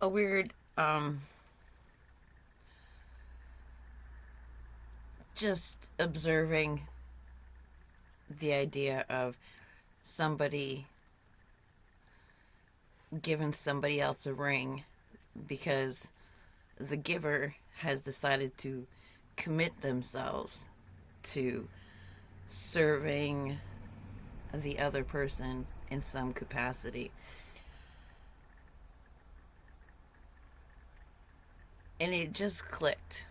a weird, just observing the idea of somebody giving somebody else a ring because the giver has decided to commit themselves to serving the other person in some capacity. And it just clicked.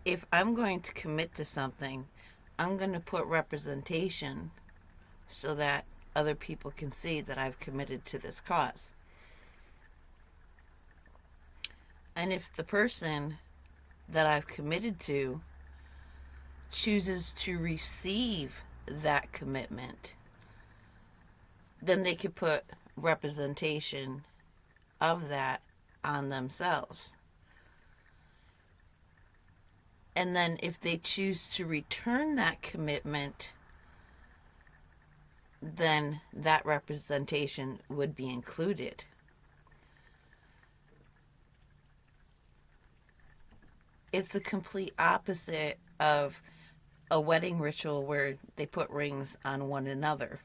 If I'm going to commit to something, I'm going to put representation so that other people can see that I've committed to this cause. And if the person that I've committed to chooses to receive that commitment, then they could put representation of that on themselves. And then if they choose to return that commitment, then that representation would be included. It's the complete opposite of a wedding ritual where they put rings on one another.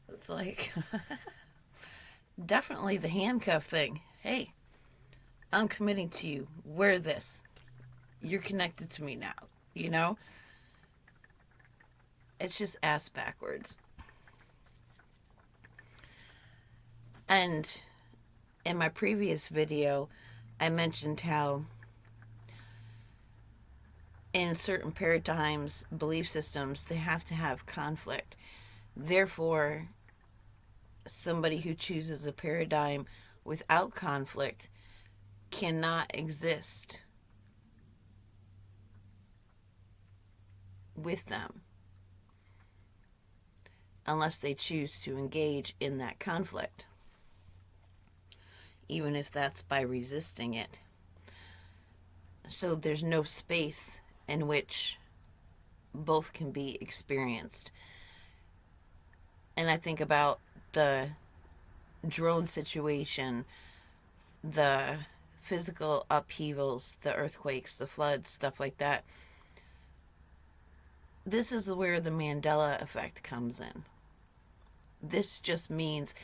It's like, definitely the handcuff thing. Hey, I'm committing to you. Wear this. You're connected to me now. You know? It's just ass backwards. And in my previous video, I mentioned how in certain paradigms, belief systems, they have to have conflict. Therefore, somebody who chooses a paradigm without conflict cannot exist with them unless they choose to engage in that conflict, even if that's by resisting it. So there's no space in which both can be experienced. And I think about the drone situation, the physical upheavals, the earthquakes, the floods, stuff like that. This is where the Mandela Effect comes in. This just means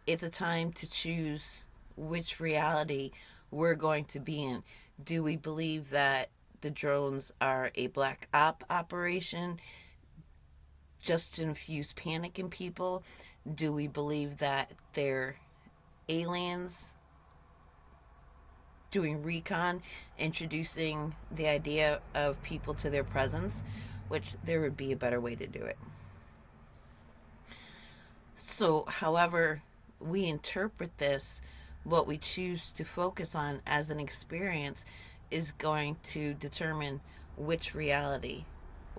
it's a time to choose which reality we're going to be in. Do we believe that the drones are a black op operation just to infuse panic in people? Do we believe that they're aliens doing recon, introducing the idea of people to their presence, which there would be a better way to do it. So, however we interpret this, what we choose to focus on as an experience is going to determine which reality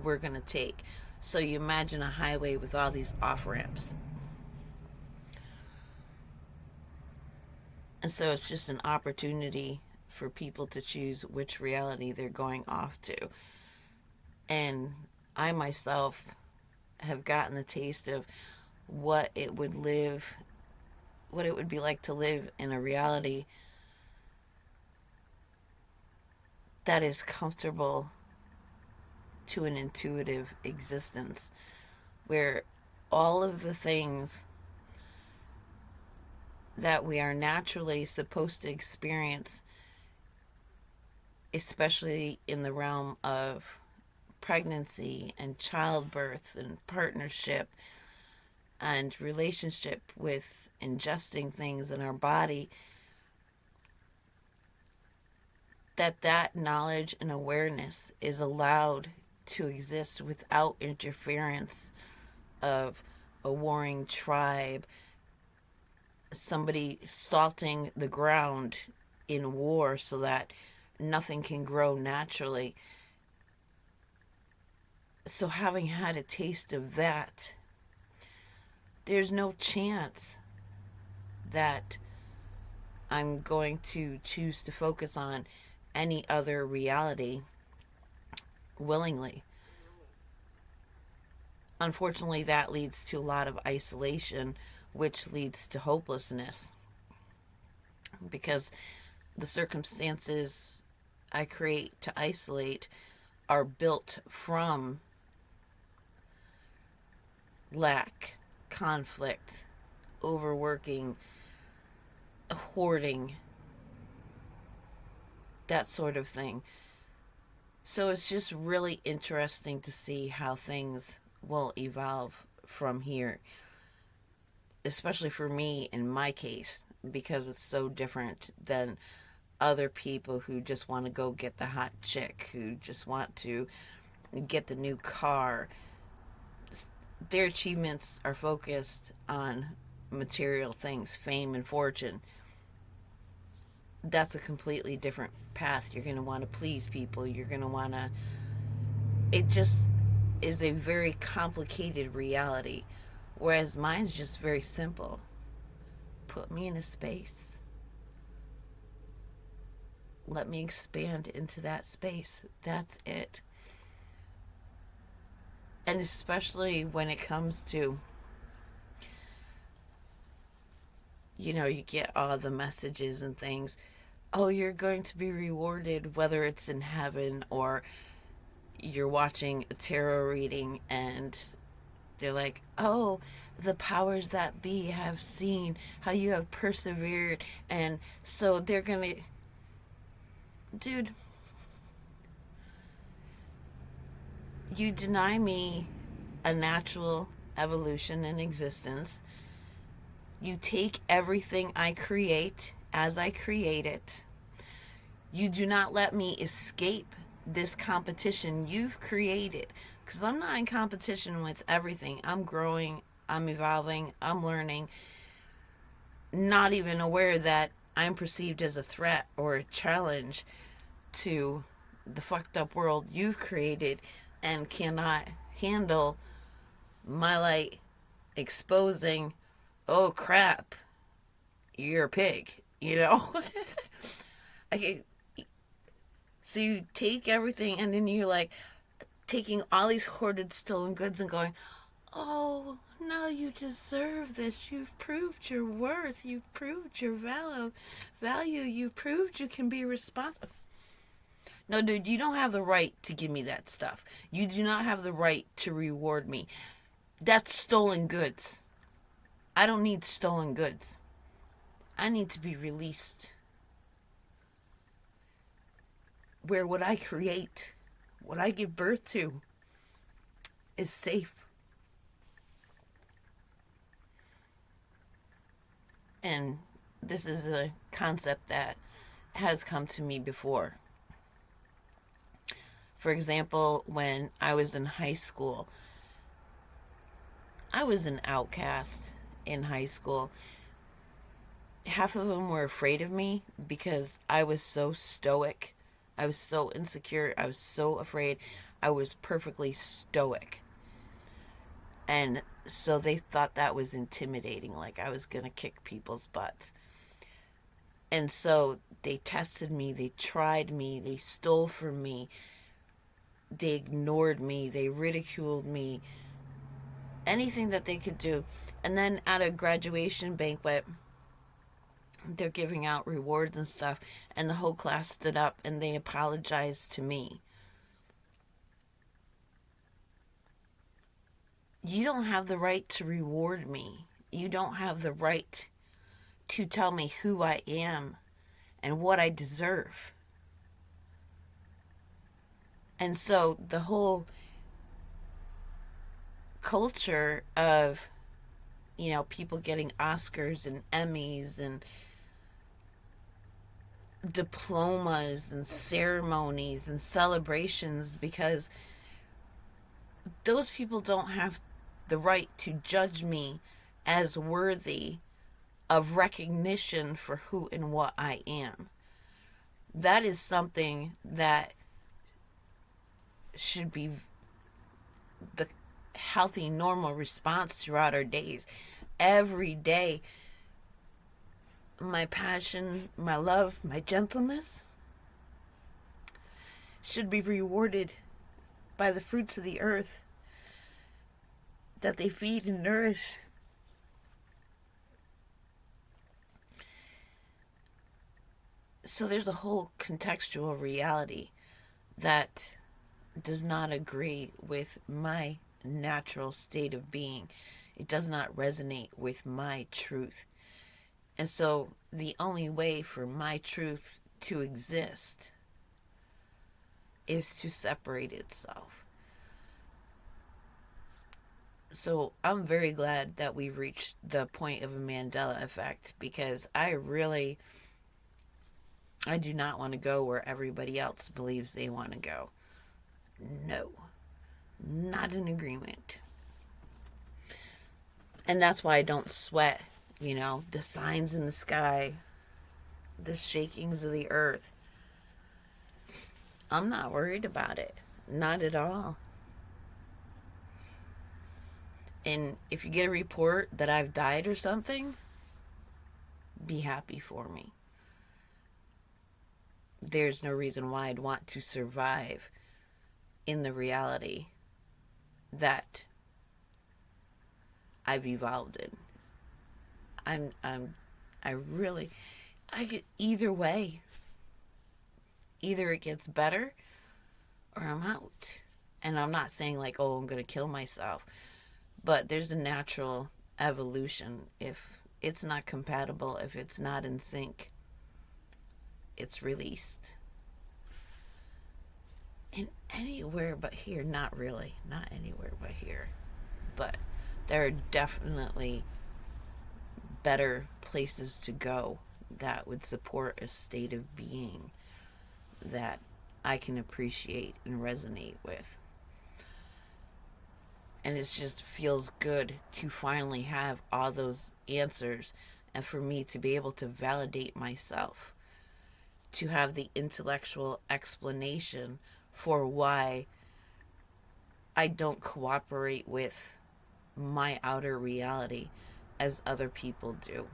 we're going to take. So you imagine a highway with all these off ramps. And so it's just an opportunity for people to choose which reality they're going off to. And I myself have gotten a taste of what it would be like to live in a reality that is comfortable to an intuitive existence, where all of the things that we are naturally supposed to experience, especially in the realm of pregnancy and childbirth and partnership and relationship with ingesting things in our body, that knowledge and awareness is allowed to exist without interference of a warring tribe, somebody salting the ground in war so that nothing can grow naturally. So having had a taste of that, there's no chance that I'm going to choose to focus on any other reality willingly. Unfortunately, that leads to a lot of isolation which leads to hopelessness, because the circumstances I create to isolate are built from lack, conflict, overworking, hoarding, that sort of thing. So it's just really interesting to see how things will evolve from here, especially for me in my case, because it's so different than other people who just want to go get the hot chick, who just want to get the new car. Their achievements are focused on material things, fame and fortune. That's a completely different path. You're going to want to please people. You're going to want to. It just is a very complicated reality, whereas mine's just very simple. Put me in a space. Let me expand into that space. That's it. And especially when it comes to, you get all the messages and things. Oh, you're going to be rewarded, whether it's in heaven or you're watching a tarot reading and they're like, oh, the powers that be have seen how you have persevered. And so they're going to. Dude, you deny me a natural evolution in existence. You take everything I create as I create it. You do not let me escape this competition you've created. Because I'm not in competition with everything. I'm growing, I'm evolving, I'm learning. Not even aware that I'm perceived as a threat or a challenge to the fucked up world you've created and cannot handle my light exposing, oh crap, you're a pig, Okay, so you take everything and then you're like taking all these hoarded stolen goods and going, oh, now you deserve this. You've proved your worth. You've proved your value. You've proved you can be responsible. No, dude, you don't have the right to give me that stuff. You do not have the right to reward me. That's stolen goods. I don't need stolen goods. I need to be released. Where what I create, what I give birth to, is safe. And this is a concept that has come to me before. For example, when I was in high school, I was an outcast in high school. Half of them were afraid of me because I was so stoic. I was so insecure. I was so afraid. I was perfectly stoic. And so they thought that was intimidating, like I was going to kick people's butts. And so they tested me, they tried me, they stole from me, they ignored me, they ridiculed me, anything that they could do. And then at a graduation banquet, they're giving out rewards and stuff, and the whole class stood up and they apologized to me. You don't have the right to reward me. You don't have the right to tell me who I am and what I deserve. And so the whole culture of, people getting Oscars and Emmys and diplomas and ceremonies and celebrations, because those people don't have the right to judge me as worthy of recognition for who and what I am. That is something that should be the healthy, normal response throughout our days. Every day, my passion, my love, my gentleness should be rewarded by the fruits of the earth that they feed and nourish So there's a whole contextual reality that does not agree with my natural state of being. It does not resonate with my truth. And so the only way for my truth to exist is to separate itself. So I'm very glad that we reached the point of a Mandela effect, because I do not want to go where everybody else believes they want to go. No, not in agreement. And that's why I don't sweat, the signs in the sky, the shakings of the earth. I'm not worried about it. Not at all. And if you get a report that I've died or something, be happy for me. There's no reason why I'd want to survive in the reality that I've evolved in. I really, I get either way. Either it gets better or I'm out. And I'm not saying like, oh, I'm going to kill myself. But there's a natural evolution. If it's not compatible, if it's not in sync, it's released. And anywhere but here, not really. Not anywhere but here. But there are definitely better places to go that would support a state of being that I can appreciate and resonate with. And it just feels good to finally have all those answers, and for me to be able to validate myself, to have the intellectual explanation for why I don't cooperate with my outer reality as other people do.